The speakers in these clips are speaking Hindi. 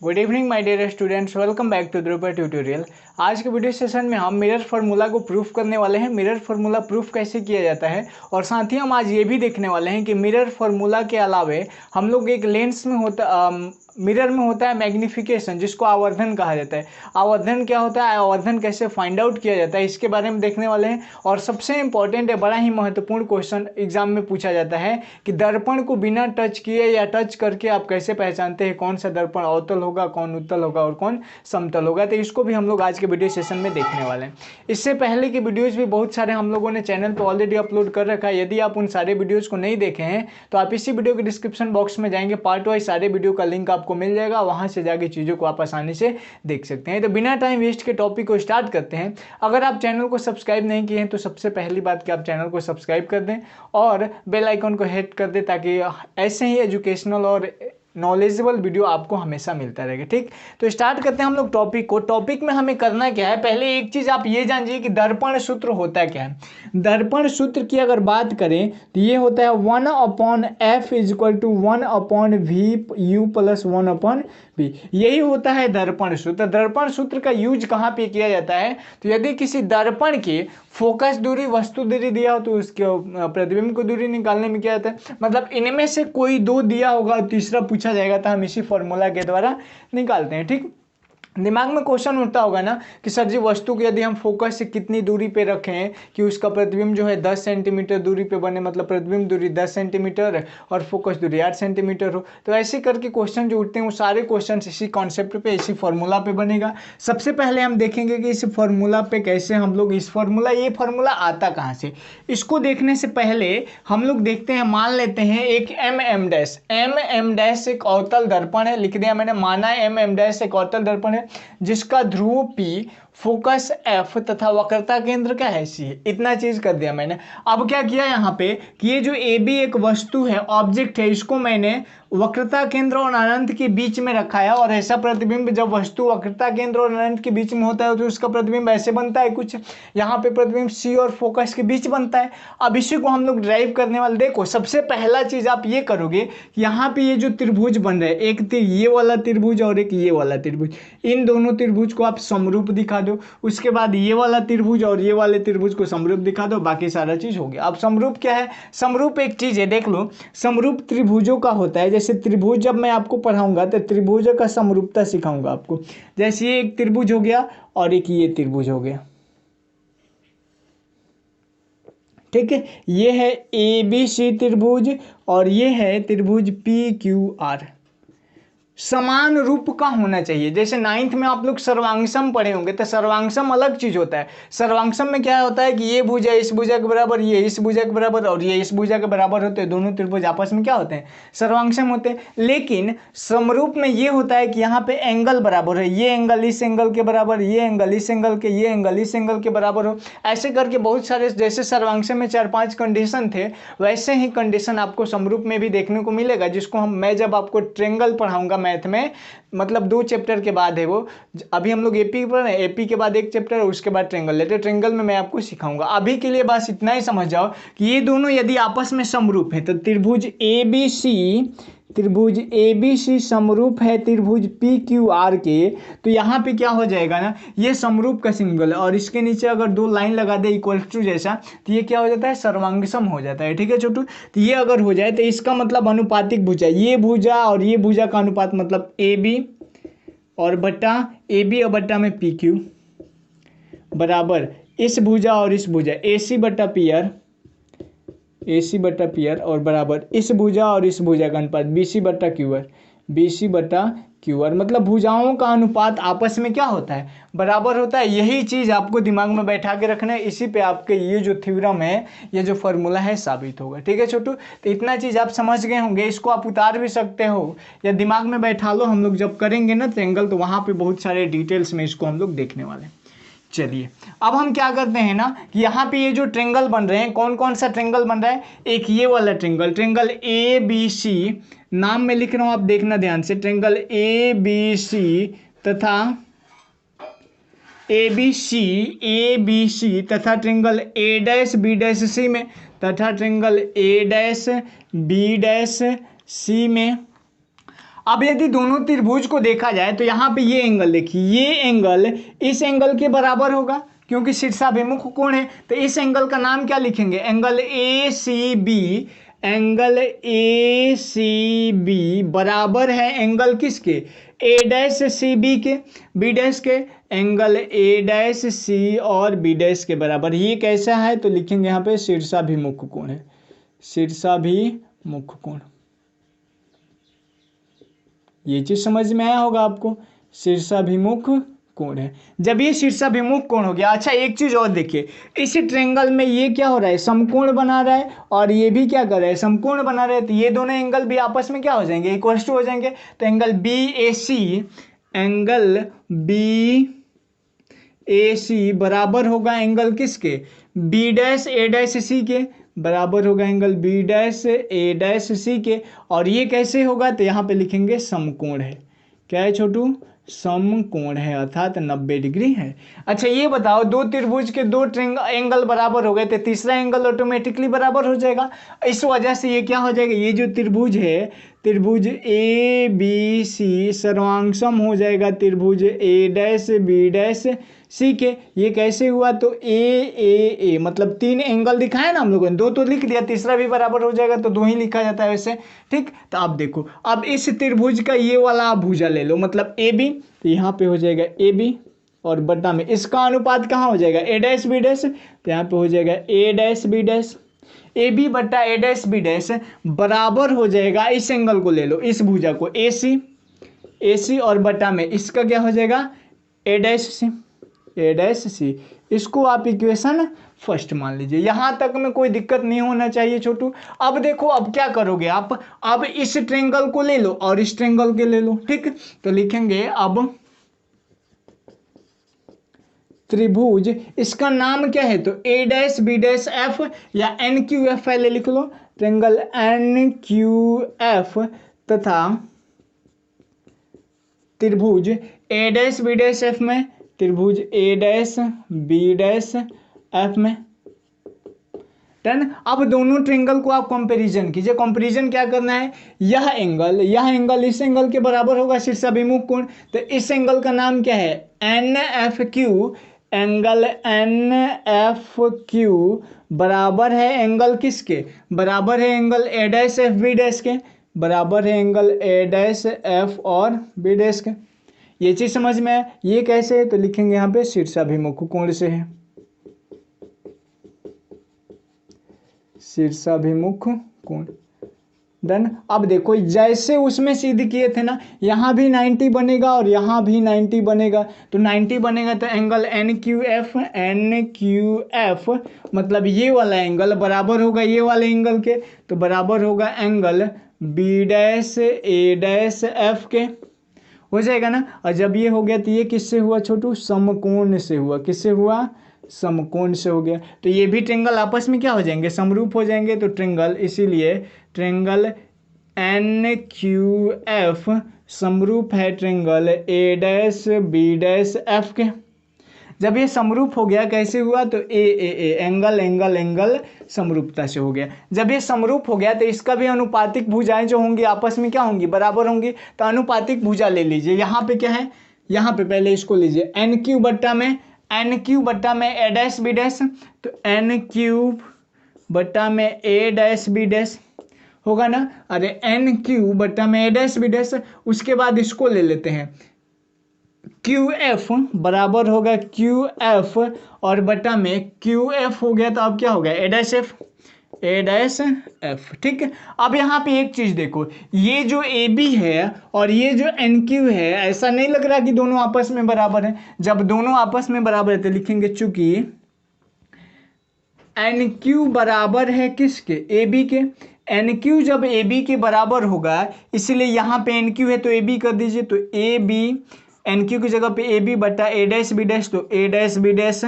Good evening my dear students, welcome back to Dhruv tutorial. आज के वीडियो सेशन में हम मिरर फार्मूला को प्रूफ करने वाले हैं। मिरर फार्मूला प्रूफ कैसे किया जाता है और साथ ही हम आज ये भी देखने वाले हैं कि मिरर फार्मूला के अलावे हम लोग एक लेंस में मिरर में होता है मैग्निफिकेशन, जिसको आवर्धन कहा जाता है। आवर्धन क्या होता है, आवर्धन कैसे फाइंड आउट किया जाता है, इसके बारे में देखने वाले हैं। और सबसे इंपॉर्टेंट है, बड़ा ही महत्वपूर्ण क्वेश्चन एग्जाम में पूछा जाता है कि दर्पण को बिना टच किए या टच करके आप कैसे पहचानते हैं कौन सा दर्पण अवतल होगा, कौन उत्तल होगा और कौन समतल होगा। तो इसको भी हम लोग आज के वीडियो सेशन में देखने वाले हैं। इससे पहले के वीडियोज भी बहुत सारे हम लोगों ने चैनल पर ऑलरेडी अपलोड कर रखा है। यदि आप उन सारे वीडियोज को नहीं देखे हैं तो आप इसी वीडियो के डिस्क्रिप्शन बॉक्स में जाएंगे, पार्ट वाइज सारे वीडियो का लिंक आपको मिल जाएगा, वहां से जाके चीज़ों को आप आसानी से देख सकते हैं। तो बिना टाइम वेस्ट के टॉपिक को स्टार्ट करते हैं। अगर आप चैनल को सब्सक्राइब नहीं किए हैं तो सबसे पहली बात कि आप चैनल को सब्सक्राइब कर दें और बेल आइकन को हिट कर दें, ताकि ऐसे ही एजुकेशनल और नॉलेजेबल वीडियो आपको हमेशा मिलता रहेगा। ठीक, तो स्टार्ट करते हैं हम लोग टॉपिक को। टॉपिक में हमें करना क्या है, पहले एक चीज आप ये जानिए कि दर्पण सूत्र होता क्या है। दर्पण सूत्र की अगर बात करें तो ये होता है 1/f = 1/v/u + 1/v। यही होता है दर्पण सूत्र। दर्पण सूत्र का यूज कहाँ पे किया जाता है, तो यदि किसी दर्पण की फोकस दूरी वस्तु दूरी दिया हो तो उसके प्रतिबिंब को दूरी निकालने में क्या जाता है, मतलब इनमें से कोई दो दिया होगा और तीसरा पूछा जाएगा तो हम इसी फॉर्मूला के द्वारा निकालते हैं। ठीक, दिमाग में क्वेश्चन उठता होगा ना कि सर जी वस्तु को यदि हम फोकस से कितनी दूरी पे रखें कि उसका प्रतिबिंब जो है 10 सेंटीमीटर दूरी पे बने, मतलब प्रतिबिंब दूरी 10 सेंटीमीटर और फोकस दूरी 8 सेंटीमीटर हो। तो ऐसे करके क्वेश्चन जो उठते हैं वो सारे क्वेश्चन इसी कॉन्सेप्ट पे, इसी फॉर्मूला पे बनेगा। सबसे पहले हम देखेंगे कि इस फॉर्मूला पे कैसे हम लोग ये फॉर्मूला आता कहाँ से। इसको देखने से पहले हम लोग देखते हैं, मान लेते हैं एक mm डैश एक अवतल दर्पण है, लिख दिया मैंने, माना mm डैश एक अवतल दर्पण है जिसका ध्रुव P, फोकस F तथा वक्रता केंद्र क्या है C। इतना चीज कर दिया मैंने। अब क्या किया यहाँ पे कि ये जो AB एक वस्तु है, ऑब्जेक्ट है, इसको मैंने वक्रता केंद्र और अनंत के बीच में रखा है। और ऐसा प्रतिबिंब जब वस्तु वक्रता केंद्र और अनंत के बीच में होता है तो उसका प्रतिबिंब ऐसे बनता है कुछ, यहाँ पे प्रतिबिंब C और फोकस के बीच बनता है। अब इसी को हम लोग ड्राइव करने वाले। देखो सबसे पहला चीज आप ये करोगे कि यहाँ पे ये जो त्रिभुज बन रहा है, एक ये वाला त्रिभुज और एक ये वाला त्रिभुज, इन दोनों त्रिभुज को आप समरूप दिखा दो। उसके बाद ये वाला त्रिभुज और ये वाले त्रिभुज को समरूप दिखा दो, बाकी सारा चीज हो गया। अब समरूप क्या है, समरूप एक चीज है, देख लो, समरूप त्रिभुजों का होता है। जैसे त्रिभुज जब मैं आपको पढ़ाऊंगा तो त्रिभुजों का समरूपता सिखाऊंगा आपको। जैसे ये एक त्रिभुज हो गया और एक ये त्रिभुज हो गया, ठीक है। ये है ABC त्रिभुज और ये है त्रिभुज PQR। समान रूप का होना चाहिए। जैसे 9th में आप लोग सर्वांगसम पढ़े होंगे तो सर्वांगसम अलग चीज होता है। सर्वांगसम में क्या होता है कि ये भुजा इस भुजा के बराबर, ये इस भुजा के बराबर और ये इस भुजा के बराबर होते हैं। दोनों त्रिभुज आपस में क्या होते हैं, सर्वांगसम होते हैं। लेकिन समरूप में ये होता है कि यहाँ पे एंगल बराबर है, ये एंगल इस एंगल के बराबर, ये एंगल इस एंगल के, ये एंगल इस एंगल के बराबर हो। ऐसे करके बहुत सारे, जैसे सर्वांगसम में 4-5 कंडीशन थे, वैसे ही कंडीशन आपको समरूप में भी देखने को मिलेगा, जिसको मैं जब आपको ट्रेंगल पढ़ाऊंगा मैथ में, मतलब 2 चैप्टर के बाद है वो। अभी हम लोग एपी पर हैं, एपी के बाद एक चैप्टर है, उसके बाद ट्रेंगल लेते, ट्रेंगल में मैं आपको सिखाऊंगा। अभी के लिए बस इतना ही समझ जाओ कि ये दोनों यदि आपस में समरूप है तो त्रिभुज ABC समरूप है त्रिभुज PQR के, तो यहाँ पे क्या हो जाएगा ना, ये समरूप का सिंबल है और इसके नीचे अगर 2 लाइन लगा दे इक्वल टू जैसा, तो ये क्या हो जाता है, सर्वांगसम हो जाता है। ठीक है छोटू, तो ये अगर हो जाए तो इसका मतलब अनुपातिक भुजा, ये भुजा और ये भुजा का अनुपात, मतलब AB और बट्टा AB और बट्टा में PQ बराबर इस भुजा और इस भुजा AC बट्टा PR और बराबर इस भुजा और इस भुजा का अनुपात BC बट्टा QR। मतलब भुजाओं का अनुपात आपस में क्या होता है, बराबर होता है। यही चीज आपको दिमाग में बैठा के रखना है। इसी पे आपके ये जो थ्योरम है, ये जो फॉर्मूला है, साबित होगा। ठीक है छोटू, तो इतना चीज आप समझ गए होंगे। इसको आप उतार भी सकते हो या दिमाग में बैठा लो। हम लोग जब करेंगे ना ट्रायंगल, तो वहां पे बहुत सारे डिटेल्स में इसको हम लोग देखने वाले हैं। चलिए अब हम क्या करते हैं ना कि यहाँ पे ये जो ट्रेंगल बन रहे हैं, कौन कौन सा ट्रेंगल बन रहा है, एक ये वाला ट्रेंगल ABC, नाम में लिख रहा हूं, आप देखना ध्यान से, ट्रेंगल ABC तथा ABC तथा ट्रेंगल A'BC में तथा ट्रेंगल A'BC में। अब यदि दोनों त्रिभुज को देखा जाए तो यहाँ पे ये एंगल देखिए, ये एंगल इस एंगल के बराबर होगा क्योंकि शीर्षाभिमुख कोण है। तो इस एंगल का नाम क्या लिखेंगे, angle A C B. Angle A C B बराबर है एंगल किसके, ए डैश सी बी के, बी डैश के। एंगल ए डैश सी और बी डैश के बराबर। ये कैसा है तो लिखेंगे यहाँ पे शीर्षाभिमुख कोण है, शीर्षाभिमुख कोण। ये चीज समझ में आया होगा आपको, शीर्षाभिमुख कोण है। जब ये शीर्षाभिमुख कोण हो गया, अच्छा एक चीज और देखिए, इस ट्रायंगल में ये क्या हो रहा है, समकोण बना रहा है और ये भी क्या कर रहा है, समकोण बना रहा है। तो ये दोनों एंगल भी आपस में क्या हो जाएंगे, इक्वल टू हो जाएंगे। तो एंगल बी ए सी, एंगल बी ए सी बराबर होगा एंगल किसके, बी डैश ए डैश सी के, बराबर होगा एंगल बी डैश ए डैश सी के। और ये कैसे होगा तो यहाँ पे लिखेंगे समकोण है। क्या है छोटू, समकोण है, अर्थात 90 डिग्री है। अच्छा ये बताओ, दो त्रिभुज के दो एंगल बराबर हो गए तो तीसरा एंगल ऑटोमेटिकली बराबर हो जाएगा। इस वजह से ये क्या हो जाएगा, ये जो त्रिभुज है, त्रिभुज ए बी सी सर्वांगसम हो जाएगा त्रिभुज ए डैश बी डैश सी के। ये कैसे हुआ तो ए मतलब 3 एंगल दिखाए ना हम लोगों ने, 2 तो लिख दिया, तीसरा भी बराबर हो जाएगा तो 2 ही लिखा जाता है वैसे, ठीक। तो आप देखो, अब इस त्रिभुज का ये वाला आप भुजा ले लो, मतलब ए बी, तो यहाँ पे हो जाएगा ए बी और बटा में इसका अनुपात कहाँ हो जाएगा, ए डैश बी डैश, तो यहाँ पे हो जाएगा a dash B dash. A b बटा ए डैश बी डैश बराबर हो जाएगा, इस एंगल को ले लो, इस भुजा को ए सी और बटा में इसका क्या हो जाएगा, ए डैश सी। इसको आप इक्वेशन फर्स्ट मान लीजिए। यहां तक में कोई दिक्कत नहीं होना चाहिए छोटू। अब देखो, अब क्या करोगे आप, अब इस ट्रायंगल को ले लो और इस ट्रायंगल के ले लो, ठीक। तो लिखेंगे अब त्रिभुज, इसका नाम क्या है तो a dash B dash F या एन क्यू एफ पहले लिख लो, ट्रायंगल एन क्यू एफ तथा त्रिभुज ए डैश बी डैश एफ में, त्रिभुज ए डैश बी डैश एफ में। डन। अब दोनों ट्रायंगल को आप कंपैरिजन कीजिए। कंपैरिजन क्या करना है, यह एंगल इस एंगल के बराबर होगा शीर्षाभिमुख कोण। तो इस एंगल का नाम क्या है, N F Q. Angle N F Q बराबर है एंगल किसके, बराबर है angle A dash F B dash के, बराबर है एंगल ए डैश एफ और बी डैश के। ये चीज समझ में है। ये कैसे है तो लिखेंगे यहाँ पे शीर्षाभिमुख कोण से है, शीर्षाभिमुख कोण। डन। अब देखो, जैसे उसमें सिद्ध किए थे ना, यहाँ भी 90 बनेगा और यहाँ भी 90 बनेगा। तो 90 बनेगा तो एंगल एन क्यू एफ मतलब ये वाला एंगल बराबर होगा ये वाले एंगल के, तो बराबर होगा एंगल बी डैश ए डैश एफ के, हो जाएगा ना। और जब ये हो गया तो ये किससे हुआ छोटू, समकोण से हुआ। किससे हुआ, समकोण से हो गया। तो ये भी ट्रायंगल आपस में क्या हो जाएंगे, समरूप हो जाएंगे। तो ट्रायंगल, इसीलिए ट्रायंगल एन क्यू एफ समरूप है triangle A dash B dash F के। जब ये समरूप हो गया, कैसे हुआ तो ए एंगल समरूपता से हो गया। जब ये समरूप हो गया तो इसका भी अनुपातिक भुजाएं जो होंगी आपस में क्या होंगी, बराबर होंगी। तो अनुपातिक भुजा ले लीजिए। यहाँ पे क्या है, यहाँ पे पहले इसको लीजिए एन क्यू बट्टा में ए डैश बी डैश, तो एन क्यूब बट्टा में ए डैश बी डैश होगा ना। अरे एन क्यू बट्टा में ए डैश बी डैश, उसके बाद इसको ले लेते हैं क्यू एफ बराबर होगा क्यू एफ और बटा में क्यू एफ हो गया। तो अब क्या हो गया, ए डैश एफ, ठीक है। अब यहाँ पे एक चीज देखो, ये जो ए बी है और ये जो एन क्यू है, ऐसा नहीं लग रहा कि दोनों आपस में बराबर है। जब दोनों आपस में बराबर है तो लिखेंगे चूंकि एन क्यू बराबर है किसके, ए बी के। एन क्यू जब ए बी के बराबर होगा, इसलिए यहाँ पे एन क्यू है तो ए बी कर दीजिए। तो ए बी, एन क्यू की जगह पे ए बी बटा ए डैश बी डैश, तो ए डैश बी डैश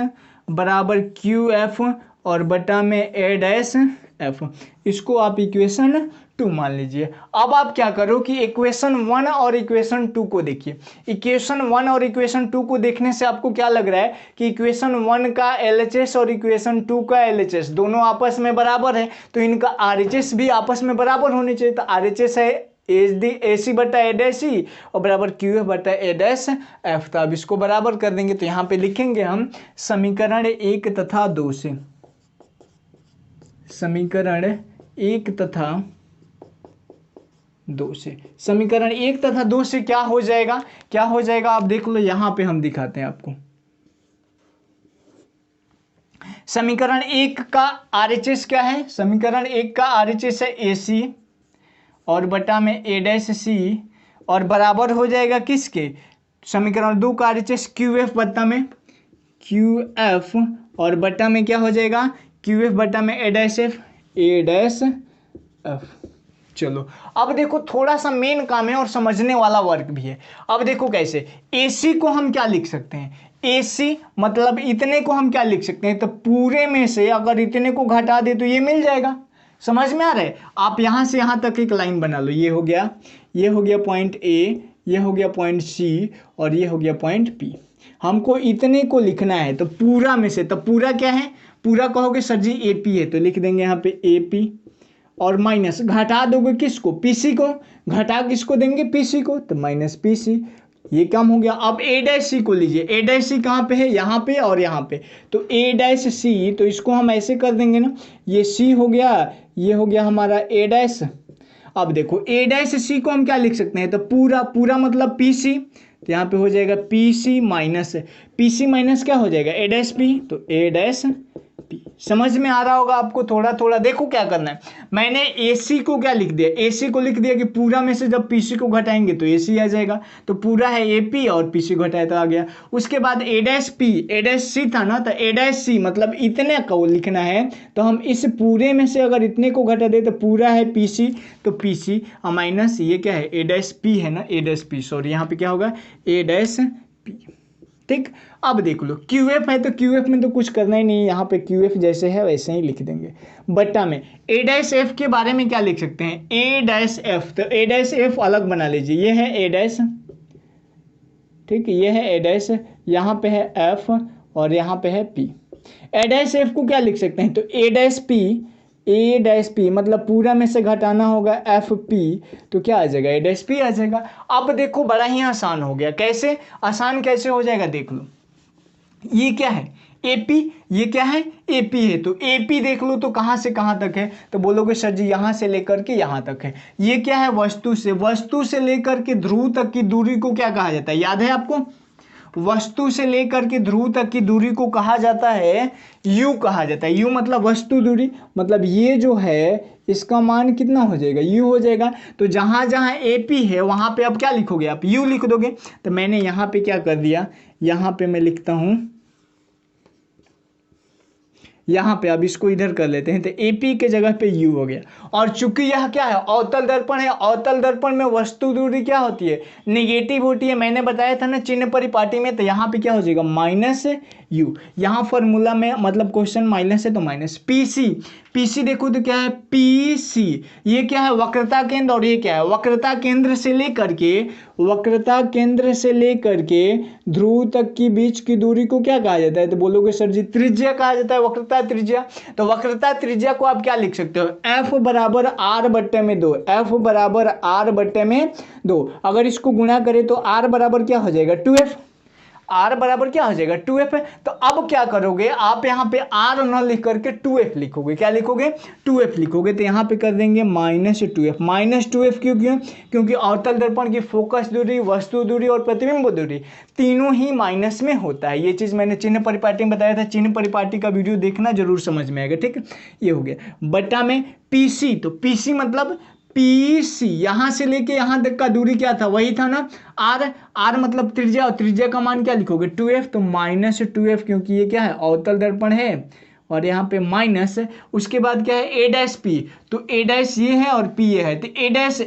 बराबर क्यू एफ और बटा में ए डैश एफ। इसको आप इक्वेशन 2 मान लीजिए। अब आप क्या करो कि इक्वेशन 1 और इक्वेशन 2 को देखिए। इक्वेशन 1 और इक्वेशन 2 को देखने से आपको क्या लग रहा है कि इक्वेशन 1 का एलएचएस और इक्वेशन 2 का एलएचएस दोनों आपस में बराबर है, तो इनका आरएचएस भी आपस में बराबर होने चाहिए। तो आरएचएस है ए सी बटा ए डैश सी और बराबर क्यू एफ बटा ए डैश एफ। तो अब इसको बराबर कर देंगे तो यहाँ पे लिखेंगे हम समीकरण 1 तथा 2 से, समीकरण 1 तथा 2 से, समीकरण 1 तथा 2 से क्या हो जाएगा, क्या हो जाएगा आप देख लो, यहाँ पे हम दिखाते हैं आपको। समीकरण 1 का आरएचएस क्या है, समीकरण 1 का आरएचएस है ए सी और बटा में ए डैश सी और बराबर हो जाएगा किसके, समीकरण 2 का आरएचएस क्यू एफ बटा में क्यू एफ और बटा में क्या हो जाएगा क्यू एफ बटा में ए डैश एफ। चलो अब देखो थोड़ा सा मेन काम है और समझने वाला वर्क भी है। अब देखो कैसे, AC को हम क्या लिख सकते हैं, AC मतलब इतने को हम क्या लिख सकते हैं, तो पूरे में से अगर इतने को घटा दे तो ये मिल जाएगा। समझ में आ रहा है, आप यहाँ से यहाँ तक एक लाइन बना लो, ये हो गया पॉइंट A, ये हो गया पॉइंट C और ये हो गया पॉइंट P। हमको इतने को लिखना है तो पूरा में से, तो पूरा क्या है, पूरा कहोगे सर जी AP है तो लिख देंगे यहाँ पे AP और माइनस घटा दोगे किसको, पीसी को, घटा किसको देंगे पीसी को, तो माइनस पीसी, ये कम हो गया। अब ए डैश सी को लीजिए, ए डैश सी कहाँ पे है, यहाँ पे और यहाँ पे, तो ए डैश सी, तो इसको हम ऐसे कर देंगे ना, ये सी हो गया, ये हो गया हमारा ए डैश। अब देखो ए डैश सी को हम क्या लिख सकते हैं, तो पूरा मतलब पीसी, तो यहाँ पे हो जाएगा पीसी माइनस क्या हो जाएगा ए डैश पी, तो ए डैश पी। समझ में आ रहा होगा आपको थोड़ा थोड़ा। देखो क्या करना है, मैंने AC को क्या लिख दिया, AC को लिख दिया कि पूरा में से जब PC को घटाएंगे तो AC आ जाएगा, तो पूरा है AP और PC घटाया तो आ गया। उसके बाद A डैश C था ना, तो A डैश C मतलब इतने को लिखना है, तो हम इस पूरे में से अगर इतने को घटा दे तो पूरा है PC, तो PC माइनस ये क्या है A डैश P है ना, A डैश P, सॉरी यहाँ पे क्या होगा A डैश P। ठीक, अब देख लो QF है तो QF में तो कुछ करना ही नहीं, यहाँ पे QF जैसे है वैसे ही लिख देंगे। बट्टा में A डैश F के बारे में क्या लिख सकते हैं, A डैश F, तो A डैश F अलग बना लीजिए, ये है A डैश, ठीक, ये है A डैश, यहाँ पे है F और यहाँ पे है P। A डैश F को क्या लिख सकते हैं, तो A डैश P मतलब पूरा में से घटाना होगा FP, तो क्या आ जाएगा A डैश P आ जाएगा। अब देखो बड़ा ही आसान हो गया, कैसे आसान कैसे हो जाएगा देख लो, ये क्या है AP, ये क्या है AP है, तो AP देख लो तो कहाँ से कहाँ तक है, तो बोलोगे सर जी यहाँ से लेकर के यहाँ तक है। ये क्या है वस्तु से लेकर के ध्रुव तक की दूरी को क्या कहा जाता है, याद है आपको, वस्तु से लेकर के ध्रुव तक की दूरी को कहा जाता है U कहा जाता है। U मतलब वस्तु दूरी, मतलब ये जो है इसका मान कितना हो जाएगा U हो जाएगा। तो जहाँ जहाँ AP है वहाँ पे अब क्या लिखोगे आप U लिख दोगे। तो मैंने यहाँ पे क्या कर दिया, यहाँ पे मैं लिखता हूँ, यहाँ पे अब इसको इधर कर लेते हैं, तो AP के जगह पे U हो गया। और चूंकि यह क्या है अवतल दर्पण है, अवतल दर्पण में वस्तु दूरी क्या होती है नेगेटिव होती है, मैंने बताया था ना चिन्ह परिपाटी में, तो यहाँ पे क्या हो जाएगा माइनस U। यहाँ फॉर्मूला में मतलब क्वेश्चन माइनस है तो माइनस PC देखो तो क्या है PC, ये क्या है वक्रता केंद्र, और ये क्या है वक्रता केंद्र से लेकर के ध्रुव तक की बीच की दूरी को क्या कहा जाता है, तो बोलोगे सर जी त्रिज्या कहा जाता है, वक्रता त्रिज्या। तो वक्रता त्रिज्या को आप क्या लिख सकते हो, F बराबर R बट्टे में 2, F बराबर R बट्टे में 2। अगर इसको गुणा करें तो R बराबर क्या हो जाएगा 2F, R बराबर क्या हो जाएगा 2F है। तो अब क्या करोगे आप यहाँ पे R न लिख करके 2F लिखोगे, क्या लिखोगे 2F लिखोगे, तो यहाँ पे कर देंगे -2F क्यों, क्योंकि अवतल दर्पण की फोकस दूरी, वस्तु दूरी और प्रतिबिंब दूरी तीनों ही माइनस में होता है। ये चीज़ मैंने चिन्ह परिपाटी में बताया था, चिन्ह परिपाटी का वीडियो देखना जरूर समझ में आएगा। ठीक, ये हो गया। बट्टा में PC, तो PC मतलब PC यहाँ से लेके यहाँ तक का दूरी क्या था वही था ना R मतलब त्रिज्या, और त्रिज्या का मान क्या लिखोगे 2F, तो -2F क्योंकि ये क्या है अवतल दर्पण है और यहाँ पे माइनस। उसके बाद क्या है A डैश P, तो A डैश ये है और P ये है, तो A डैश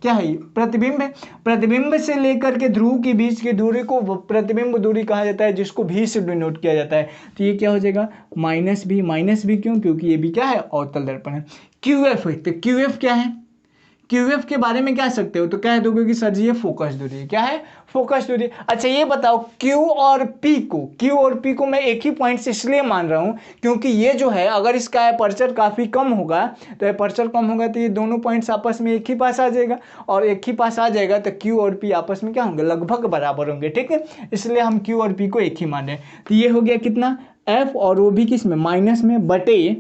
क्या है प्रतिबिंब है, प्रतिबिंब से लेकर के ध्रुव के बीच की दूरी को प्रतिबिंब दूरी कहा जाता है, जिसको भी से डिनोट किया जाता है। तो ये क्या हो जाएगा माइनस भी क्यों, क्योंकि ये भी क्या है अवतल दर्पण है। QF है, तो QF क्या है, क्यू एफ के बारे में क्या सकते हो, तो कह दोगे कि सर जी ये फोकस दूरी है। क्या है, फोकस दूरी। अच्छा ये बताओ क्यू और पी को मैं एक ही पॉइंट से इसलिए मान रहा हूं क्योंकि ये जो है अगर इसका अपर्चर काफी कम होगा तो अपर्चर कम होगा तो ये दोनों पॉइंट्स आपस में एक ही पास आ जाएगा, और एक ही पास आ जाएगा तो क्यू और पी आपस में क्या होंगे, लगभग बराबर होंगे। ठीक है, इसलिए हम क्यू और पी को एक ही मान रहे हैं। तो ये हो गया कितना, एफ, और वो भी किस में, माइनस में, बटे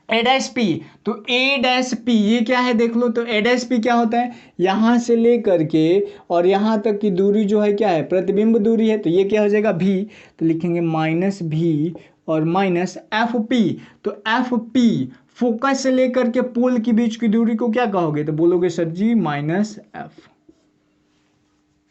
ए डैश पी। तो ए डैश पी ये क्या है देख लो, तो ए डैश पी क्या होता है, यहां से लेकर के और यहां तक की दूरी जो है क्या है, प्रतिबिंब दूरी है, तो ये क्या हो जाएगा भी, तो लिखेंगे माइनस भी और माइनस एफ पी। तो एफ पी फोकस से लेकर के पोल के बीच की दूरी को क्या कहोगे, तो बोलोगे सर जी माइनस एफ।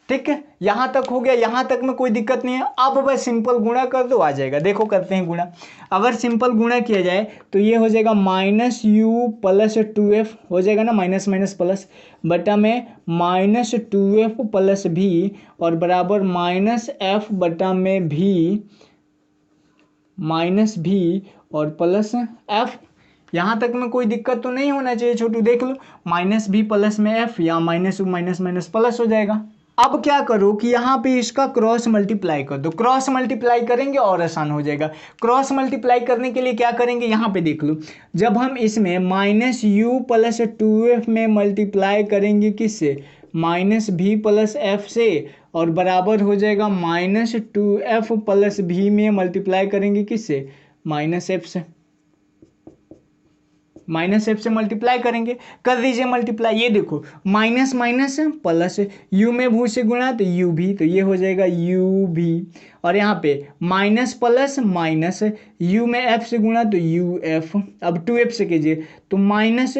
ठीक है, यहां तक हो गया, यहां तक में कोई दिक्कत नहीं है। अब बस सिंपल गुणा कर दो, आ जाएगा। देखो करते हैं गुणा। अगर सिंपल गुणा किया जाए तो ये हो जाएगा माइनस यू प्लस 2f हो जाएगा ना, माइनस माइनस प्लस, बटा में माइनस 2f प्लस भी और बराबर माइनस एफ बटा में भी माइनस भी और प्लस एफ। यहां तक में कोई दिक्कत तो नहीं होना चाहिए छोटू, देख लो माइनस भी प्लस में एफ या माइनस माइनस माइनस प्लस हो जाएगा। अब क्या करो कि यहाँ पे इसका क्रॉस मल्टीप्लाई कर दो, क्रॉस मल्टीप्लाई करेंगे और आसान हो जाएगा। क्रॉस मल्टीप्लाई करने के लिए क्या करेंगे, यहाँ पे देख लो, जब हम इसमें माइनस यू प्लस 2f में मल्टीप्लाई करेंगे किससे, माइनस भी प्लस एफ से, और बराबर हो जाएगा माइनस 2f प्लस भी में मल्टीप्लाई करेंगे किससे, माइनस एफ से, माइनस एफ से मल्टीप्लाई करेंगे, कर दीजिए मल्टीप्लाई। ये देखो माइनस माइनस प्लस, यू में भू से गुणा तो यू भी, तो ये हो जाएगा यू भी, और यहाँ पे माइनस प्लस माइनस, यू में एफ से गुणा तो यू एफ, अब 2f से कीजिए तो माइनस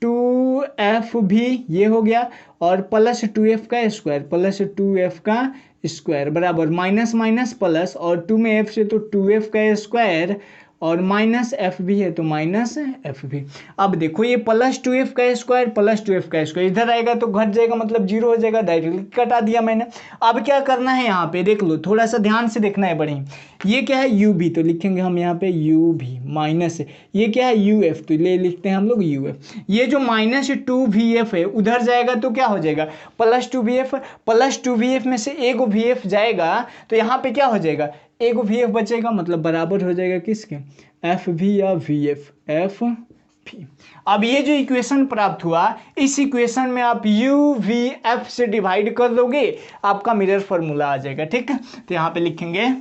2f भी ये हो गया, और प्लस 2f का स्क्वायर, प्लस 2f का स्क्वायर बराबर माइनस माइनस प्लस, और 2 में f से तो 2f का स्क्वायर, और माइनस एफ भी है तो माइनस एफ भी। अब देखो ये प्लस 2f का स्क्वायर प्लस 2f का स्क्वायर इधर आएगा तो घट जाएगा, मतलब जीरो हो जाएगा, डायरेक्टली कटा दिया मैंने। अब क्या करना है, यहाँ पे देख लो, थोड़ा सा ध्यान से देखना है बड़ी, ये क्या है यू भी, तो लिखेंगे हम यहाँ पे यू भी, माइनस ये क्या है यू एफ, तो ले लिखते हैं हम लोग यू एफ। ये जो माइनस 2vf है उधर जाएगा तो क्या हो जाएगा, प्लस 2vf, प्लस 2vf में से एक vf जाएगा तो यहाँ पे क्या हो जाएगा, एक vf बचेगा, मतलब बराबर हो जाएगा किसके, एफ भी या vf, एफ भी। अब ये जो इक्वेशन प्राप्त हुआ, इस इक्वेशन में आप u v f से डिवाइड कर दोगे, आपका मिरर फॉर्मूला आ जाएगा। ठीक है, तो यहाँ पे लिखेंगे,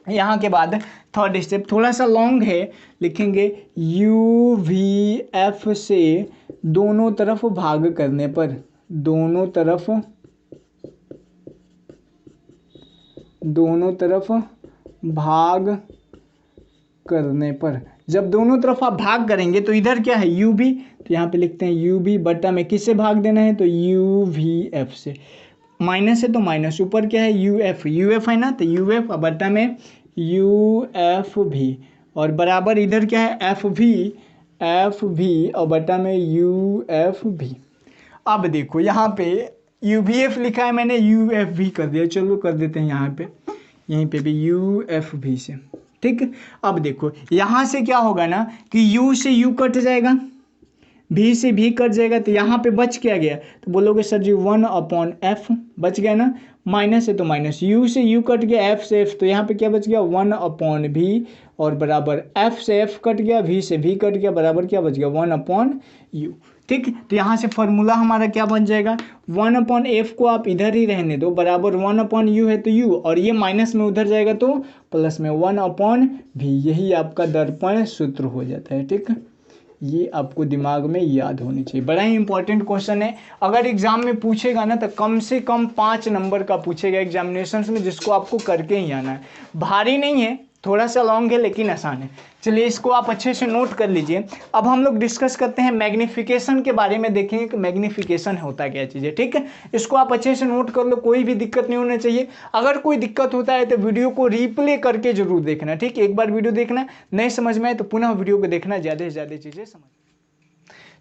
यहाँ के बाद थर्ड स्टेप थोड़ा सा लॉन्ग है, लिखेंगे u v f से दोनों तरफ भाग करने पर, दोनों तरफ भाग करने पर, जब दोनों तरफ आप भाग करेंगे तो इधर क्या है u भी, तो यहाँ पे लिखते हैं u भी बटा में किससे भाग देना है, तो u v f से, माइनस है तो माइनस, ऊपर क्या है u f है ना, तो u f बटा में u f भी, और बराबर इधर क्या है f भी और बटा में u f भी। अब देखो यहाँ पे u v f लिखा है मैंने, u f भी कर दिया, चलो कर देते हैं यहाँ पे, यहीं पे भी u f भी से। ठीक, अब देखो यहाँ से क्या होगा ना कि u से u कट जाएगा, v से v कट जाएगा, तो यहाँ पे बच क्या गया, तो बोलोगे सर जी 1/f बच गया ना, माइनस है तो माइनस, u से u कट गया, f से f, तो यहाँ पे क्या बच गया 1/v, और बराबर f से f कट गया, v से v कट गया, बराबर क्या बच गया 1/u। ठीक, तो यहाँ से फॉर्मूला हमारा क्या बन जाएगा, 1/f को आप इधर ही रहने दो, बराबर 1/u है तो u, और ये माइनस में उधर जाएगा तो प्लस में 1/v, यही आपका दर्पण सूत्र हो जाता है। ठीक, ये आपको दिमाग में याद होनी चाहिए, बड़ा ही इंपॉर्टेंट क्वेश्चन है। अगर एग्जाम में पूछेगा ना तो कम से कम 5 नंबर का पूछेगा एग्जामिनेशन में, जिसको आपको करके ही आना है। भारी नहीं है, थोड़ा सा लॉन्ग है लेकिन आसान है। चलिए इसको आप अच्छे से नोट कर लीजिए। अब हम लोग डिस्कस करते हैं मैग्नीफिकेशन के बारे में, देखेंगे कि मैग्नीफिकेशन होता क्या चीज़ है। ठीक है, इसको आप अच्छे से नोट कर लो, कोई भी दिक्कत नहीं होना चाहिए। अगर कोई दिक्कत होता है तो वीडियो को रिप्ले करके जरूर देखना। ठीक, एक बार वीडियो देखना, नहीं समझ में आए तो पुनः वीडियो को देखना, ज़्यादा से ज़्यादा चीज़ें समझ।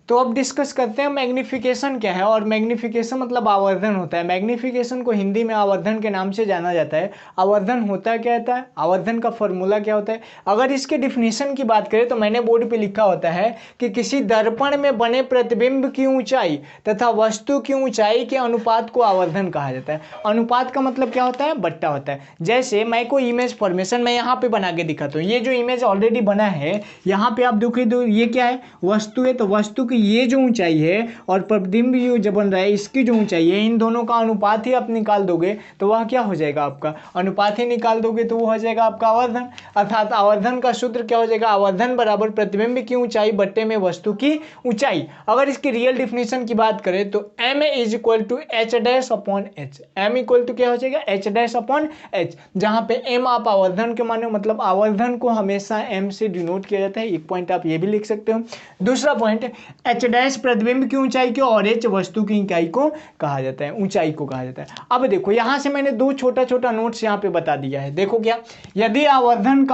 तो अब डिस्कस करते हैं मैग्नीफिकेशन क्या है। और मैग्नीफिकेशन मतलब आवर्धन होता है। मैग्नीफिकेशन को हिंदी में आवर्धन के नाम से जाना जाता है। आवर्धन होता क्या होता है, आवर्धन का फॉर्मूला क्या होता है। अगर इसके डिफिनीशन की बात करें तो मैंने बोर्ड पे लिखा होता है कि किसी दर्पण में बने प्रतिबिंब की ऊंचाई तथा वस्तु की ऊंचाई के अनुपात को आवर्धन कहा जाता है। अनुपात का मतलब क्या होता है, बट्टा होता है। जैसे मैं कोई इमेज फॉर्मेशन मैं यहाँ पे बना के दिखाता हूँ। ये जो इमेज ऑलरेडी बना है यहाँ पे आप देखिए, दो ये क्या है, वस्तु है। तो वस्तु की ये जो ऊंचाई है और प्रतिबिंब ये जो बन रहा है इसकी जो ऊंचाई है, इन दोनों का अनुपात ही आप निकाल दोगे तो वह क्या हो जाएगा, आपका अनुपात ही निकाल दोगे तो वो हो जाएगा आपका आवर्धन। अर्थात आवर्धन का सूत्र क्या हो जाएगा, आवर्धन बराबर प्रतिबिंब की ऊंचाई बट्टे में वस्तु की ऊंचाई। अगर इसकी रियल डिफिनेशन की बात करें तो m is equal to H dash upon H. m equal to क्या हो जाएगा, एच डैश अपॉन एच, जहां पे m आप आवर्धन के माने मतलब आवर्धन को हमेशा m से डिनोट किया जाता है। एक पॉइंट आप ये भी लिख सकते हो। दूसरा पॉइंट, एच डैश प्रतिबिंब की ऊंचाई को और h वस्तु की इकाई को कहा जाता है, ऊंचाई को कहा जाता है। अब देखो यहां से मैंने दो छोटा छोटा नोट्स यहां पे बता दिया है। देखो क्या, यदि आवर्धन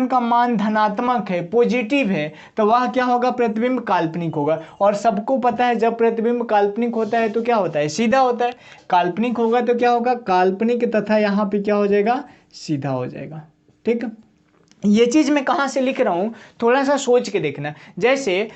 का मान धनात्मक है, पॉजिटिव है, तो वह क्या होगा, प्रतिबिंब काल्पनिक होगा। और सबको पता है जब प्रतिबिंब काल्पनिक होता है तो क्या होता है, सीधा होता है। काल्पनिक होगा तो क्या होगा, काल्पनिक तथा यहाँ पे क्या हो जाएगा, सीधा हो जाएगा। ठीक, ये चीज मैं कहाँ से लिख रहा हूँ थोड़ा सा सोच के देखना। जैसे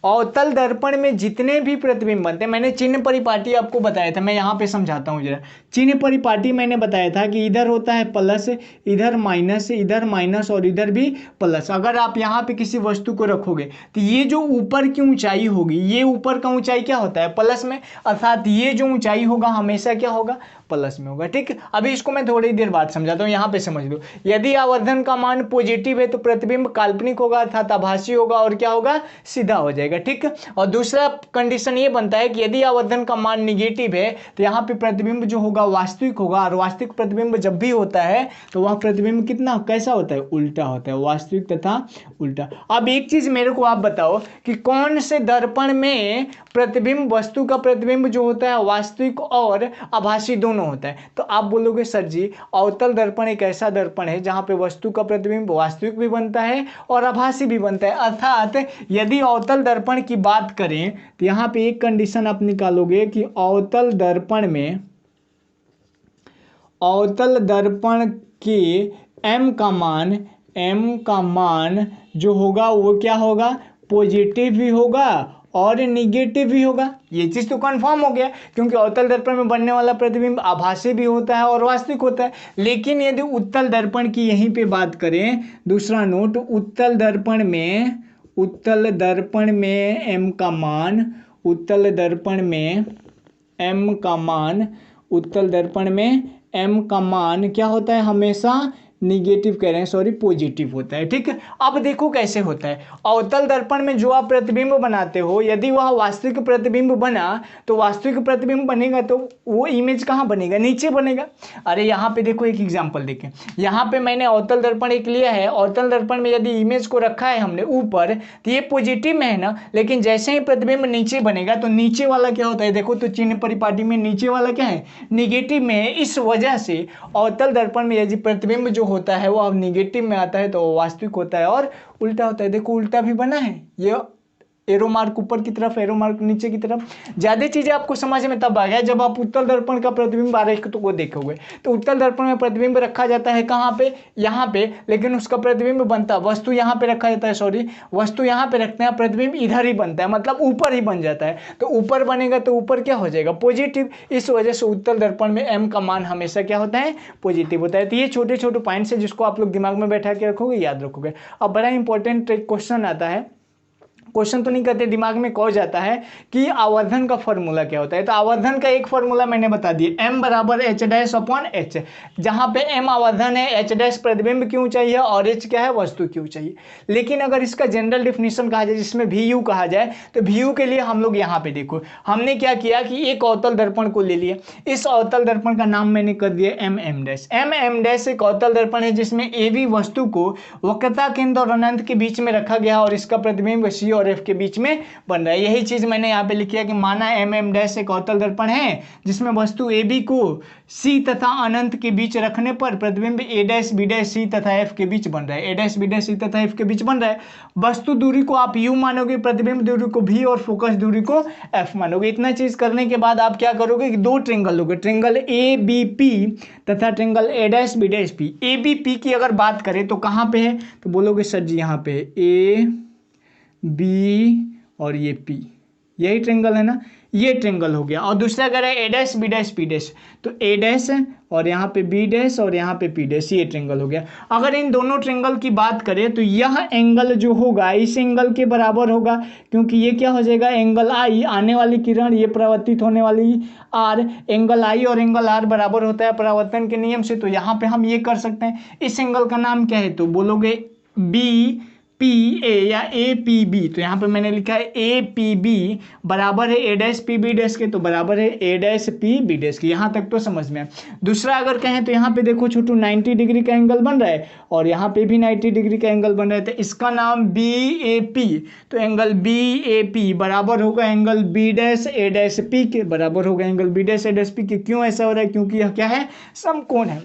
अवतल दर्पण में जितने भी प्रतिबिंब बनते हैं, मैंने चिन्ह परिपाटी आपको बताया था, मैं यहाँ पे समझाता हूँ जरा। चिन्ह परिपाटी मैंने बताया था कि इधर होता है प्लस, इधर माइनस और इधर भी प्लस। अगर आप यहाँ पे किसी वस्तु को रखोगे तो ये जो ऊपर की ऊंचाई होगी, ये ऊपर का ऊंचाई क्या होता है, प्लस में, अर्थात ये जो ऊंचाई होगा हमेशा क्या होगा, प्लस में होगा। ठीक, अभी इसको मैं थोड़ी देर बाद समझाता हूँ, यहाँ पे समझ लो। यदि आवर्धन का मान पॉजिटिव है तो प्रतिबिंब काल्पनिक होगा अर्थात आभासी होगा और क्या होगा, सीधा हो जाएगा। ठीक, और दूसरा कंडीशन ये बनता है कि यदि आवर्धन का मान निगेटिव है तो यहाँ पे प्रतिबिंब जो होगा वास्तविक होगा। और वास्तविक प्रतिबिंब जब भी होता है तो वह प्रतिबिंब कितना कैसा होता है, उल्टा होता है, वास्तविक तथा उल्टा। अब एक चीज मेरे को आप बताओ कि कौन से दर्पण में प्रतिबिंब, वस्तु का प्रतिबिंब जो होता है वास्तविक और आभासी दोनों होता है। तो आप बोलोगे सर जी अवतल दर्पण एक ऐसा दर्पण है जहां पे वस्तु का प्रतिबिंब वास्तविक भी बनता है और आभासी भी बनता है। अर्थात यदि अवतल दर्पण की बात करें तो यहाँ पे एक कंडीशन आप निकालोगे कि अवतल दर्पण के m का मान जो होगा वो क्या होगा, पॉजिटिव भी होगा और निगेटिव भी होगा। ये चीज तो कंफर्म हो गया क्योंकि अवतल दर्पण में बनने वाला प्रतिबिंब आभासी भी होता है और वास्तविक होता है। लेकिन यदि उत्तल दर्पण की यहीं पे बात करें, दूसरा नोट, उत्तल दर्पण में m का मान क्या होता है, हमेशा निगेटिव कह रहे हैं, सॉरी पॉजिटिव होता है। ठीक है, अब देखो कैसे होता है। अवतल दर्पण में जो आप प्रतिबिंब बनाते हो यदि वह वास्तविक प्रतिबिंब बना तो वास्तविक प्रतिबिंब बनेगा तो वो इमेज कहाँ बनेगा, नीचे बनेगा। अरे यहाँ पे देखो एक एग्जांपल देखें, यहाँ पे मैंने अवतल दर्पण एक लिया है। अवतल दर्पण में यदि इमेज को रखा है हमने ऊपर तो ये पॉजिटिव में है ना, लेकिन जैसे ही प्रतिबिंब नीचे बनेगा तो नीचे वाला क्या होता है, देखो तो चिन्ह परिपाटी में नीचे वाला क्या है, निगेटिव में है। इस वजह से अवतल दर्पण में यदि प्रतिबिंब जो होता है वो अब निगेटिव में आता है तो वास्तविक होता है और उल्टा होता है। देखो उल्टा भी बना है, ये एरो मार्क ऊपर की तरफ, एरो मार्क नीचे की तरफ। ज्यादा चीजें आपको समझ में तब आ गया जब आप उत्तल दर्पण का प्रतिबिंब आरेख को देखोगे। तो उत्तल दर्पण में प्रतिबिंब रखा जाता है कहाँ पे, यहाँ पे, लेकिन उसका प्रतिबिंब बनता, वस्तु यहाँ पे रखा जाता है, सॉरी वस्तु यहाँ पे रखते हैं, प्रतिबिंब इधर ही बनता है, मतलब ऊपर ही बन जाता है। तो ऊपर बनेगा तो ऊपर क्या हो जाएगा, पॉजिटिव। इस वजह से उत्तल दर्पण में m का मान हमेशा क्या होता है, पॉजिटिव होता है। तो ये छोटे छोटे पॉइंट्स है जिसको आप लोग दिमाग में बैठा के रखोगे, याद रखोगे। अब बड़ा इंपॉर्टेंट एक क्वेश्चन आता है, क्वेश्चन तो नहीं कहते, दिमाग में कौन जाता है कि आवर्धन का फॉर्मूला क्या होता है। तो आवर्धन का एक फॉर्मूला मैंने बता दिया, m बराबर एच डैश अपॉन एच, जहां पे m आवर्धन है, एच डैश प्रतिबिंब की ऊंचाई है और h क्या है, वस्तु की ऊंचाई है। लेकिन अगर इसका जनरल डिफिनेशन कहा जाए जिसमें vu कहा जाए तो vu के लिए हम लोग यहाँ पे देखो हमने क्या किया कि एक अवतल दर्पण को ले लिया। इस अवतल दर्पण का नाम मैंने कर दिया mm डैश। mm डैश एक अवतल दर्पण है जिसमें ab वस्तु को वक्रता केंद्र और अनंत के बीच में रखा गया और इसका प्रतिबिंब c और एफ के बीच में बन रहा है। यही चीज मैंने यहाँ पे लिखी है कि माना एम एम डैश एक अवतल दर्पण है जिसमें वस्तु ए बी को सी तथा अनंत के बीच रखने पर प्रतिबिंब ए डैश बी डैश सी तथा एफ के बीच बन रहा है। A dash B dash C तथा एफ के बीच बन रहा है। वस्तु दूरी को आप यू मानोगे, प्रतिबिंब दूरी को भी और फोकस दूरी को एफ मानोगे। इतना चीज करने के बाद आप क्या करोगे कि दो ट्रेंगल लोगे, ट्रेंगल ए बी पी तथा triangle A dash B dash P. A B P की अगर बात करें तो कहाँ पे है, तो बोलोगे सर जी यहाँ पे ए बी और ये पी, यही ट्रेंगल है ना, ये ट्रेंगल हो गया। और दूसरा अगर है a dash B dash p dash, तो ए डैश और यहाँ पे बी डैश और यहाँ पे पी डैश, ये ट्रेंगल हो गया। अगर इन दोनों ट्रेंगल की बात करें तो यह एंगल जो होगा इस एंगल के बराबर होगा, क्योंकि ये क्या हो जाएगा, एंगल आई, आने वाली किरण, ये परावर्तित होने वाली आर, एंगल आई और एंगल आर बराबर होता है परावर्तन के नियम से। तो यहाँ पे हम ये कर सकते हैं, इस एंगल का नाम क्या है, तो बोलोगे बी पी ए या ए पी बी। तो यहाँ पे मैंने लिखा है ए पी बी बराबर है a dash P B dash के, तो बराबर है a dash P B dash के। यहाँ तक तो समझ में। दूसरा अगर कहें तो यहाँ पे देखो छोटू 90 डिग्री का एंगल बन रहा है और यहाँ पे भी 90 डिग्री का एंगल बन रहा है, तो इसका नाम बी ए पी। तो एंगल बी ए पी बराबर होगा एंगल बी डैश ए डैश पी के, बराबर होगा एंगल बी डैश ए डैश पी के। क्यों ऐसा हो रहा है, क्योंकि यह क्या है, समकोण है।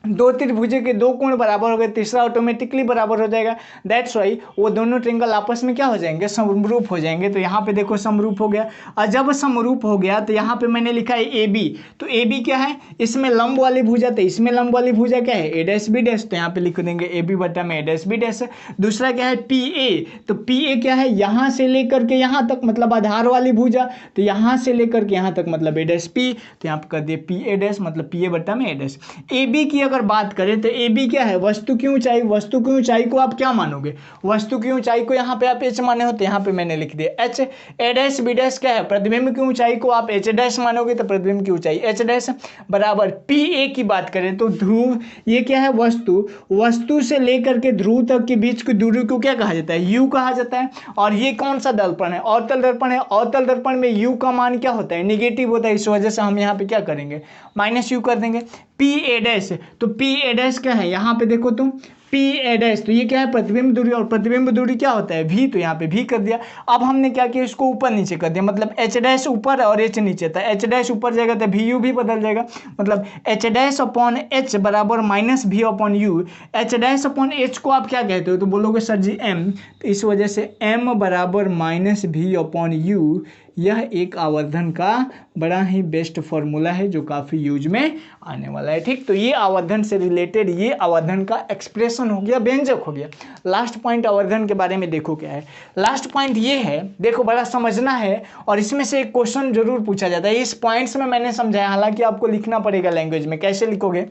दो त्रिभुज के दो कोण बराबर हो गए, तीसरा ऑटोमेटिकली बराबर हो जाएगा। दैट्स वाई वो दोनों ट्रेंगल आपस में क्या हो जाएंगे, समरूप हो जाएंगे। तो यहाँ पे देखो समरूप हो गया। और जब समरूप हो गया तो यहाँ पे मैंने लिखा है ए बी। तो ए बी क्या है, इसमें लंब वाली भुजा, तो इसमें लंब वाली भुजा क्या है, ए डैश बी डैश। तो यहाँ पे लिख देंगे ए बी बटा में ए डैश बी डैश। दूसरा क्या है पी ए, तो पी ए क्या है, यहाँ से लेकर के यहाँ तक, मतलब आधार वाली भुजा, तो यहाँ से लेकर के यहाँ तक मतलब ए डैश पी। तो यहाँ पे कर दिए पी ए डैश, मतलब पी ए बटा में ए डैश। ए बी की अगर बात करें तो ए बी क्या है, वस्तु की ऊंचाई। वस्तु की ऊंचाई को आप क्या मानोगे, वस्तु की ऊंचाई को यहाँ पे आप एच माने हो, तो यहाँ पे मैंने लिख दिया एच। ए डैश बी डैश क्या है, प्रतिबिंब की ऊंचाई को आप एच डैश मानोगे, तो प्रतिबिंब की ऊंचाई एच डैश बराबर। पी ए की बात करें तो ध्रुव, ये क्या है, वस्तु, वस्तु से लेकर के ध्रुव तक के बीच की दूरी को क्या कहा जाता है, यू कहा जाता है। और ये कौन सा दर्पण है, अवतल दर्पण है। अवतल दर्पण में यू का मान क्या होता है, निगेटिव होता है। इस वजह से हम यहाँ पे क्या करेंगे, माइनस यू कर देंगे। पी ए डैश, तो पी ए डैश क्या है, यहाँ पे देखो तुम पी ए डैश, तो ये क्या है, प्रतिबिंब दूरी, और प्रतिबिंब दूरी क्या होता है, भी। तो यहाँ पे भी कर दिया। अब हमने क्या किया, इसको ऊपर नीचे कर दिया, मतलब एच डैश ऊपर और एच नीचे था। एच डैश ऊपर जाएगा तो भी यू भी बदल जाएगा, मतलब एच डैश अपॉन एच बराबर माइनस भी upon you. H dash upon H को आप क्या कहते हो, तो बोलोगे सर जी एम। तो इस वजह से एम बराबर माइनस भी अपॉन यू, यह एक आवर्धन का बड़ा ही बेस्ट फॉर्मूला है जो काफ़ी यूज में आने वाला है। ठीक, तो ये आवर्धन से रिलेटेड, ये आवर्धन का एक्सप्रेशन हो गया, व्यंजक हो गया। लास्ट पॉइंट आवर्धन के बारे में देखो क्या है। लास्ट पॉइंट ये है, देखो बड़ा समझना है और इसमें से एक क्वेश्चन जरूर पूछा जाता है। इस पॉइंट्स में मैंने समझाया, हालांकि आपको लिखना पड़ेगा लैंग्वेज में। कैसे लिखोगे,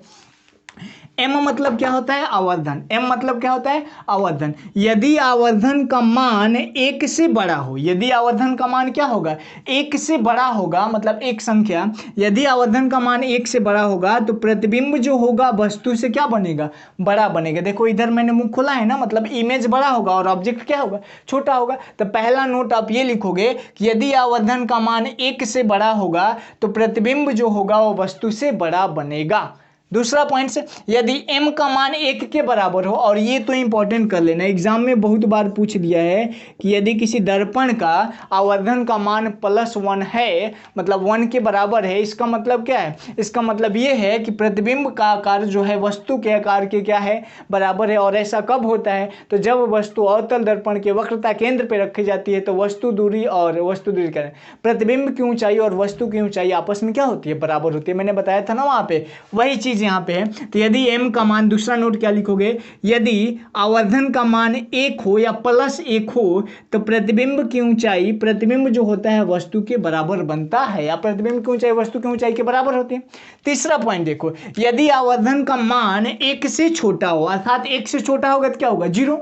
एम मतलब क्या होता है, आवर्धन। एम मतलब क्या होता है, आवर्धन। यदि आवर्धन का मान एक से बड़ा हो, यदि आवर्धन का मान क्या होगा, एक से बड़ा होगा, मतलब एक संख्या, यदि आवर्धन का मान एक से बड़ा होगा तो प्रतिबिंब जो होगा वस्तु से क्या बनेगा, बड़ा बनेगा। देखो इधर मैंने मुंह खोला है ना, मतलब इमेज बड़ा होगा और ऑब्जेक्ट क्या होगा, छोटा होगा। तो पहला नोट आप ये लिखोगे कि यदि आवर्धन का मान एक से बड़ा होगा तो प्रतिबिंब जो होगा वो वस्तु से बड़ा बनेगा। दूसरा पॉइंट से, यदि m का मान 1 के बराबर हो, और ये तो इंपॉर्टेंट कर लेना, एग्जाम में बहुत बार पूछ दिया है कि यदि किसी दर्पण का आवर्धन का मान +1 है, मतलब 1 के बराबर है, इसका मतलब क्या है, इसका मतलब ये है कि प्रतिबिंब का आकार जो है वस्तु के आकार के क्या है, बराबर है। और ऐसा कब होता है, तो जब वस्तु अवतल दर्पण के वक्रता केंद्र पर रखी जाती है, तो वस्तु दूरी और वस्तु दूरी करें, प्रतिबिंब की ऊंचाई और वस्तु की ऊंचाई आपस में क्या होती है, बराबर होती है। मैंने बताया था ना वहाँ पे, वही चीज यहाँ पे है। तो यदि m का मान, दूसरा नोट क्या लिखोगे, यदि आवर्धन का मान 1 हो या +1 हो तो प्रतिबिंब की ऊंचाई, प्रतिबिंब जो होता है वस्तु के बराबर बनता है, या प्रतिबिंब की ऊंचाई वस्तु की ऊंचाई के बराबर होती है। तीसरा पॉइंट देखो, यदि आवर्धन का मान 1 से छोटा हो, अर्थात 1 से छोटा होगा तो क्या होगा, 0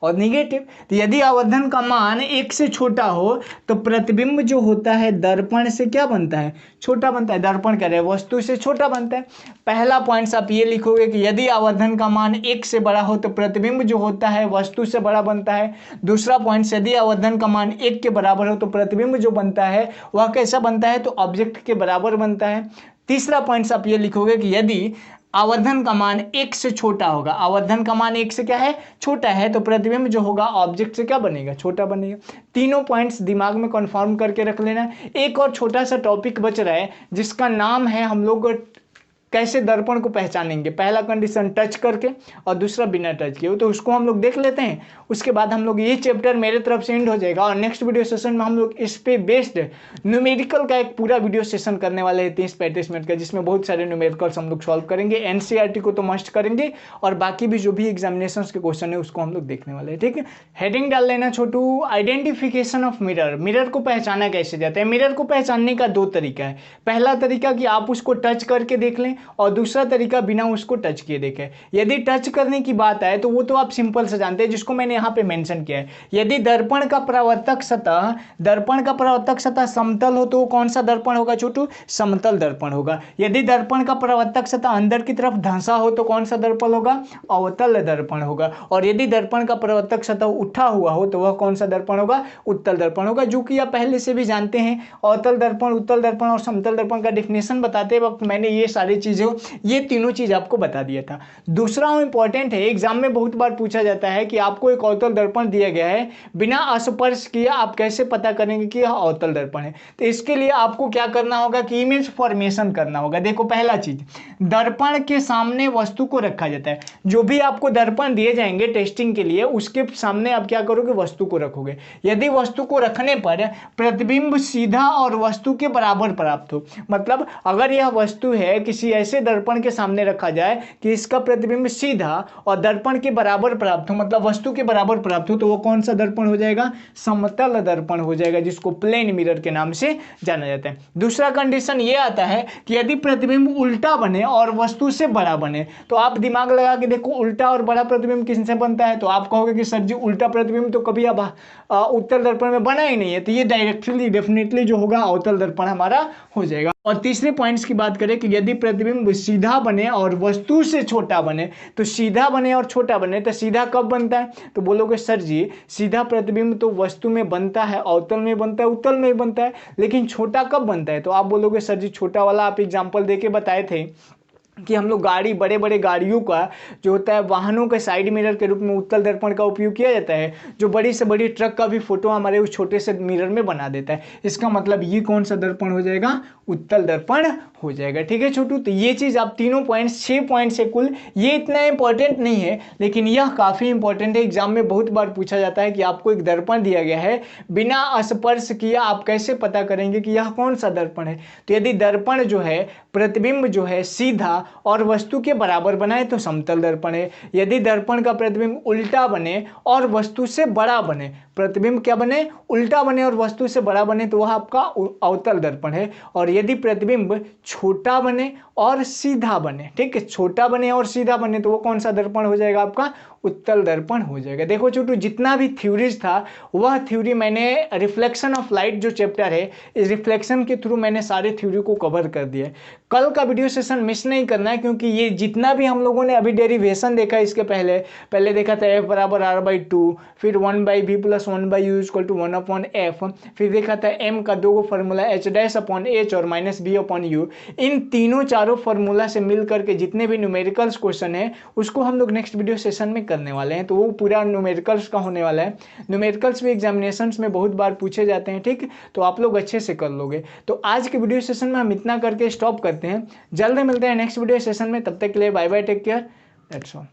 और निगेटिव। तो यदि आवर्धन का मान 1 से छोटा हो तो प्रतिबिंब जो होता है दर्पण से क्या बनता है, छोटा बनता है। दर्पण कह रहे हैं वस्तु से छोटा बनता है। पहला पॉइंट आप ये लिखोगे कि यदि आवर्धन का मान 1 से बड़ा हो तो प्रतिबिंब जो होता है वस्तु से बड़ा बनता है। दूसरा पॉइंट, यदि आवर्धन का मान 1 के बराबर हो तो प्रतिबिंब जो बनता है वह कैसा बनता है, तो ऑब्जेक्ट के बराबर बनता है। तीसरा पॉइंट आप ये लिखोगे कि यदि आवर्धन का मान 1 से छोटा होगा, आवर्धन का मान 1 से क्या है, छोटा है, तो प्रतिबिंब जो होगा ऑब्जेक्ट से क्या बनेगा, छोटा बनेगा। तीनों पॉइंट्स दिमाग में कंफर्म करके रख लेना। एक और छोटा सा टॉपिक बच रहा है जिसका नाम है हम लोग कैसे दर्पण को पहचानेंगे। पहला कंडीशन टच करके और दूसरा बिना टच किए, तो उसको हम लोग देख लेते हैं। उसके बाद हम लोग ये चैप्टर मेरे तरफ से एंड हो जाएगा और नेक्स्ट वीडियो सेशन में हम लोग इस पे बेस्ड न्यूमेरिकल का एक पूरा वीडियो सेशन करने वाले हैं 30-35 मिनट का, जिसमें बहुत सारे न्यूमेरिकल्स हम लोग सॉल्व करेंगे। एनसीईआरटी को तो मस्ट करेंगे और बाकी भी जो भी एग्जामिनेशंस के क्वेश्चन है उसको हम लोग देखने वाले हैं, ठीक है। हेडिंग डाल लेना छोटू, आइडेंटिफिकेशन ऑफ मिरर। मिरर को पहचाना कैसे जाता है। मिरर को पहचानने का 2 तरीका है। पहला तरीका कि आप उसको टच करके देख लें और दूसरा तरीका बिना उसको टच किए देखें। यदि टच करने की बात आए तो वो तो आप सिंपल से जानते हैं, जिसको मैंने यहाँ पे मेंशन किया है। यदि दर्पण का परावर्तक सतह समतल हो तो वो कौन सा दर्पण होगा छोटू, समतल दर्पण होगा। यदि दर्पण का परावर्तक सतह अंदर की तरफ धंसा हो तो कौन सा दर्पण होगा, अवतल दर्पण होगा। और यदि दर्पण का परावर्तक सतह उठा हुआ हो तो वह कौन सा दर्पण होगा, उत्तल दर्पण होगा, जो कि आप पहले से भी जानते हैं। अवतल दर्पण, उत्तल दर्पण और समतल दर्पण का डेफिनेशन बताते वक्त मैंने ये सारी चीजें, ये तीनों चीज आपको बता दिया था। दूसरा इंपॉर्टेंट है, एग्जाम में बहुत बार पूछा जाता है कि आपको एक अवतल दर्पण दिया गया है, बिना स्पर्श किए आप कैसे पता करेंगे कि यह अवतल दर्पण है। तो इसके लिए आपको क्या करना होगा कि इमेज फॉर्मेशन करना होगा। देखो पहला चीज, दर्पण के सामने वस्तु को रखा जाता है। जो भी आपको दर्पण दिए जाएंगे टेस्टिंग के लिए, उसके सामने आप क्या करोगे, वस्तु को रखोगे। यदि वस्तु को रखने पर प्रतिबिंब सीधा और वस्तु के बराबर प्राप्त हो, मतलब अगर यह वस्तु है किसी ऐसे दर्पण के सामने रखा जाए कि इसका प्रतिबिंब सीधा और दर्पण के बराबर प्राप्त हो, मतलब वस्तु के बराबर प्राप्त हो, तो वो कौन सा दर्पण हो जाएगा, समतल दर्पण हो जाएगा, जिसको प्लेन मिरर के नाम से जाना जाता है। दूसरा कंडीशन ये आता है कि यदि प्रतिबिंब उल्टा बने और वस्तु से बड़ा बने, तो आप दिमाग लगा के देखो उल्टा और बड़ा प्रतिबिंब किससे बनता है, तो आप कहोगे कि सर जी उल्टा प्रतिबिंब तो कभी अब उत्तल दर्पण में बना ही नहीं है, तो ये डायरेक्टली डेफिनेटली जो होगा अवतल दर्पण हमारा हो जाएगा। और तीसरे पॉइंट्स की बात करें कि यदि प्रतिबिंब सीधा बने और वस्तु से छोटा बने, तो सीधा बने और छोटा बने, तो सीधा कब बनता है, तो बोलोगे सर जी सीधा प्रतिबिंब तो वस्तु में बनता है, अवतल में बनता है, उत्तल में बनता है, लेकिन छोटा कब बनता है, तो आप बोलोगे सर जी छोटा वाला आप एग्जाम्पल देके बताए थे कि हम लोग गाड़ी, बड़े बड़े गाड़ियों का जो होता है वाहनों के साइड मिरर के रूप में उत्तल दर्पण का उपयोग किया जाता है, जो बड़ी से बड़ी ट्रक का भी फोटो हमारे उस छोटे से मिरर में बना देता है। इसका मतलब ये कौन सा दर्पण हो जाएगा, उत्तल दर्पण हो जाएगा, ठीक है छोटू। तो ये चीज़ आप तीनों पॉइंट्स, 6 पॉइंट्स है कुल, ये इतना इंपॉर्टेंट नहीं है लेकिन यह काफ़ी इंपॉर्टेंट है। एग्जाम में बहुत बार पूछा जाता है कि आपको एक दर्पण दिया गया है, बिना स्पर्श किया आप कैसे पता करेंगे कि यह कौन सा दर्पण है। तो यदि दर्पण जो है, प्रतिबिंब जो है सीधा और वस्तु के बराबर बना है तो समतल दर्पण है। यदि दर्पण का प्रतिबिंब उल्टा बने और वस्तु से बड़ा बने, प्रतिबिंब क्या बने, उल्टा बने और वस्तु से बड़ा बने, तो वह आपका अवतल दर्पण है। और यदि प्रतिबिंब छोटा बने और सीधा बने, ठीक है, छोटा बने और सीधा बने, तो वो कौन सा दर्पण हो जाएगा, आपका उत्तल दर्पण हो जाएगा। देखो छोटू, जितना भी थ्योरीज था वह थ्योरी मैंने रिफ्लेक्शन ऑफ लाइट जो चैप्टर है, इस रिफ्लेक्शन के थ्रू मैंने सारे थ्योरी को कवर कर दिया है। कल का वीडियो सेशन मिस नहीं करना है, क्योंकि ये जितना भी हम लोगों ने अभी डेरिवेशन देखा, इसके पहले देखा था F बराबर R/2, फिर 1/v + 1/u = 1/f, फिर देखा था m का 2 फार्मूला H' और -b/u। इन तीनों चारों फार्मूला से मिल करके जितने भी न्यूमेरिकल्स क्वेश्चन है उसको हम लोग नेक्स्ट वीडियो सेशन में करने वाले हैं, तो वो पूरा न्यूमेरिकल्स का होने वाला है। न्यूमेरिकल्स भी एग्जामिनेशंस में बहुत बार पूछे जाते हैं, ठीक, तो आप लोग अच्छे से कर लोगे। तो आज के वीडियो सेशन में हम इतना करके स्टॉप करते हैं, जल्द मिलते हैं नेक्स्ट वीडियो सेशन में। तब तक के लिए bye bye, take care, that's all.